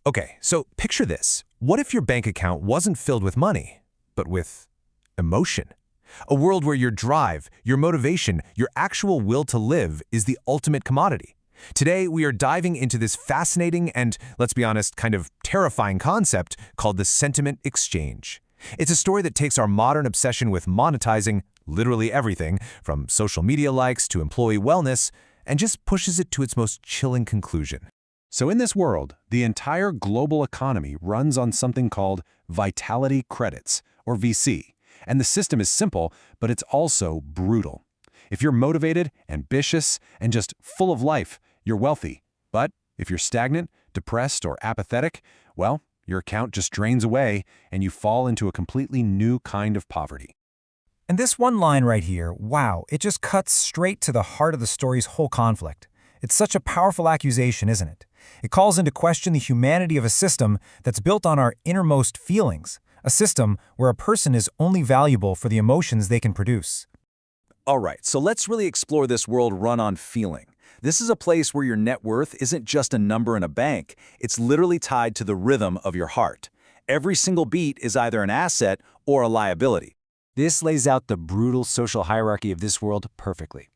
Okay, so picture this. What if your bank account wasn't filled with money, but with emotion? A world where your drive, your motivation, your actual will to live is the ultimate commodity. Today, we are diving into this fascinating and, let's be honest, kind of terrifying concept called the sentiment exchange. It's a story that takes our modern obsession with monetizing literally everything, from social media likes to employee wellness, and just pushes it to its most chilling conclusion. So in this world, the entire global economy runs on something called vitality credits, or VC. And the system is simple, but it's also brutal. If you're motivated, ambitious, and just full of life, you're wealthy. But if you're stagnant, depressed, or apathetic, well, your account just drains away and you fall into a completely new kind of poverty. And this one line right here, wow, it just cuts straight to the heart of the story's whole conflict. It's such a powerful accusation, isn't it? It calls into question the humanity of a system that's built on our innermost feelings, a system where a person is only valuable for the emotions they can produce. All right, so let's really explore this world run on feeling. This is a place where your net worth isn't just a number in a bank, it's literally tied to the rhythm of your heart. Every single beat is either an asset or a liability. This lays out the brutal social hierarchy of this world perfectly.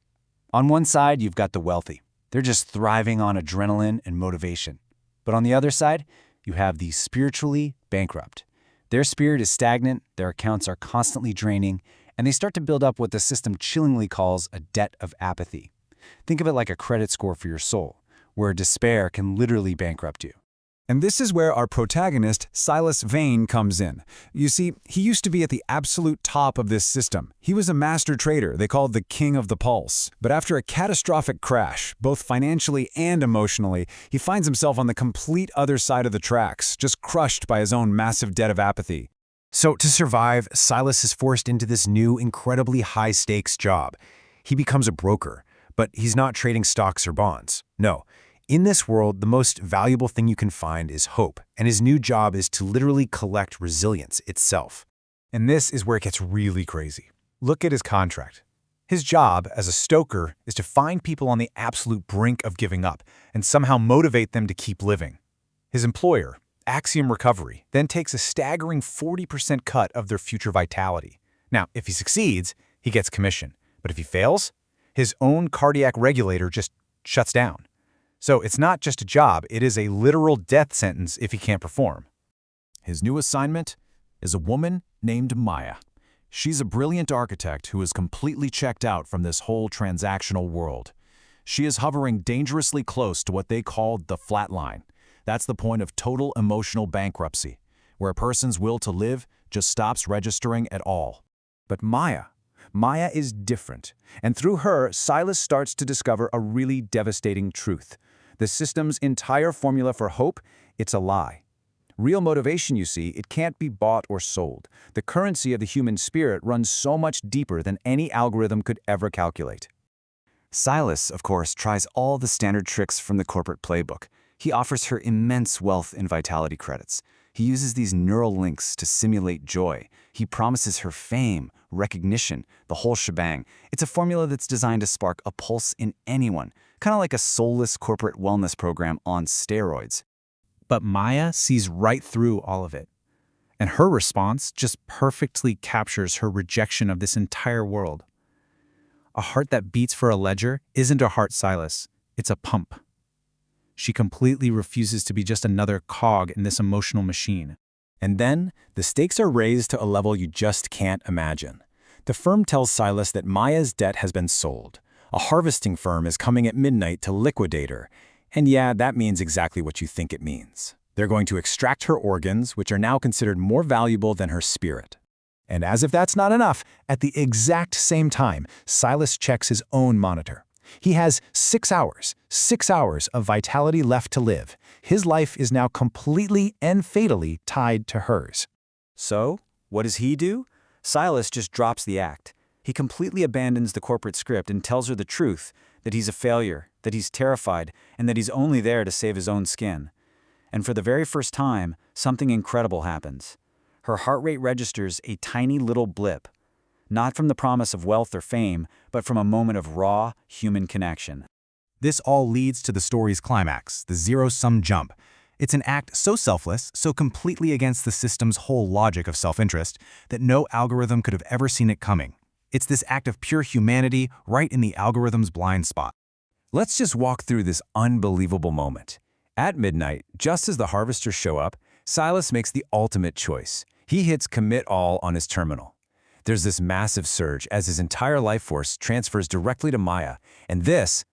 On one side, you've got the wealthy. They're just thriving on adrenaline and motivation. But on the other side, you have the spiritually bankrupt. Their spirit is stagnant, their accounts are constantly draining, and they start to build up what the system chillingly calls a debt of apathy. Think of it like a credit score for your soul, where despair can literally bankrupt you. And this is where our protagonist, Silas Vane, comes in. You see, he used to be at the absolute top of this system. He was a master trader they called the king of the pulse. But after a catastrophic crash, both financially and emotionally, he finds himself on the complete other side of the tracks, just crushed by his own massive debt of apathy. So to survive, Silas is forced into this new, incredibly high-stakes job. He becomes a broker, but he's not trading stocks or bonds. No. In this world, the most valuable thing you can find is hope, and his new job is to literally collect resilience itself. And this is where it gets really crazy. Look at his contract. His job as a stoker is to find people on the absolute brink of giving up and somehow motivate them to keep living. His employer, Axiom Recovery, then takes a staggering 40% cut of their future vitality. Now, if he succeeds, he gets commission. But if he fails, his own cardiac regulator just shuts down. So it's not just a job, it is a literal death sentence if he can't perform. His new assignment is a woman named Maya. She's a brilliant architect who is completely checked out from this whole transactional world. She is hovering dangerously close to what they call the flat line. That's the point of total emotional bankruptcy, where a person's will to live just stops registering at all. But Maya is different, and through her, Silas starts to discover a really devastating truth. The system's entire formula for hope, it's a lie. Real motivation, you see, it can't be bought or sold. The currency of the human spirit runs so much deeper than any algorithm could ever calculate. Silas, of course, tries all the standard tricks from the corporate playbook. He offers her immense wealth in vitality credits. He uses these neural links to simulate joy. He promises her fame, recognition, the whole shebang. It's a formula that's designed to spark a pulse in anyone, kind of like a soulless corporate wellness program on steroids. But Maya sees right through all of it. And her response just perfectly captures her rejection of this entire world. A heart that beats for a ledger isn't a heart, Silas. It's a pump. She completely refuses to be just another cog in this emotional machine. And then, the stakes are raised to a level you just can't imagine. The firm tells Silas that Maya's debt has been sold. A harvesting firm is coming at midnight to liquidate her. And yeah, that means exactly what you think it means. They're going to extract her organs, which are now considered more valuable than her spirit. And as if that's not enough, at the exact same time, Silas checks his own monitor. He has 6 hours of vitality left to live. His life is now completely and fatally tied to hers. So, what does he do? Silas just drops the act. He completely abandons the corporate script and tells her the truth, that he's a failure, that he's terrified, and that he's only there to save his own skin. And for the very first time, something incredible happens. Her heart rate registers a tiny little blip. Not from the promise of wealth or fame, but from a moment of raw, human connection. This all leads to the story's climax, the zero-sum jump. It's an act so selfless, so completely against the system's whole logic of self-interest, that no algorithm could have ever seen it coming. It's this act of pure humanity right in the algorithm's blind spot. Let's just walk through this unbelievable moment. At midnight, just as the harvesters show up, Silas makes the ultimate choice. He hits commit all on his terminal. There's this massive surge as his entire life force transfers directly to Maya, and this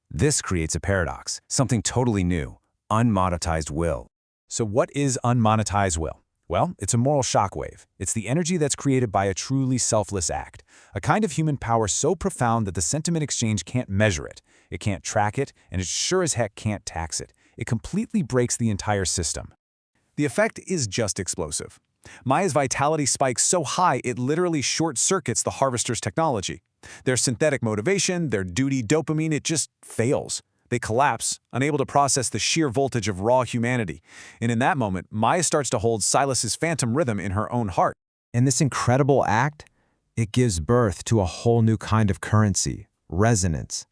creates a paradox, something totally new, unmonetized will. So what is unmonetized will? Well, it's a moral shockwave. It's the energy that's created by a truly selfless act, a kind of human power so profound that the sentiment exchange can't measure it, it can't track it, and it sure as heck can't tax it. It completely breaks the entire system. The effect is just explosive. Maya's vitality spikes so high it literally short-circuits the harvester's technology. Their synthetic motivation, their duty dopamine, it just fails. They collapse, unable to process the sheer voltage of raw humanity. And in that moment, Maya starts to hold Silas's phantom rhythm in her own heart. And this incredible act, it gives birth to a whole new kind of currency, resonance.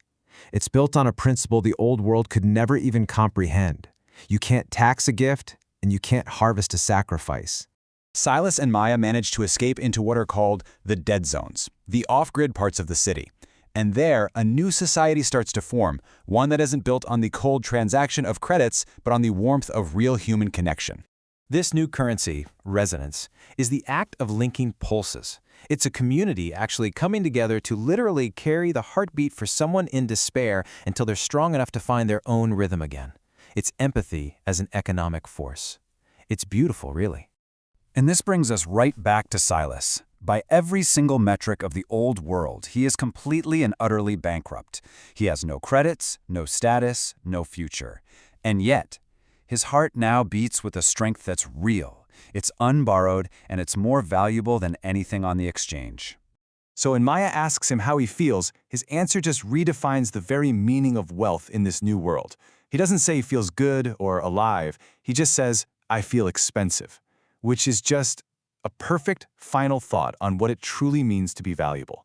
It's built on a principle the old world could never even comprehend. You can't tax a gift, and you can't harvest a sacrifice. Silas and Maya manage to escape into what are called the dead zones, the off-grid parts of the city. And there, a new society starts to form, one that isn't built on the cold transaction of credits, but on the warmth of real human connection. This new currency, resonance, is the act of linking pulses. It's a community actually coming together to literally carry the heartbeat for someone in despair until they're strong enough to find their own rhythm again. It's empathy as an economic force. It's beautiful, really. And this brings us right back to Silas. By every single metric of the old world, he is completely and utterly bankrupt. He has no credits, no status, no future. And yet, his heart now beats with a strength that's real. It's unborrowed, and it's more valuable than anything on the exchange. So when Maya asks him how he feels, his answer just redefines the very meaning of wealth in this new world. He doesn't say he feels good or alive. He just says, "I feel expensive," which is just a perfect final thought on what it truly means to be valuable.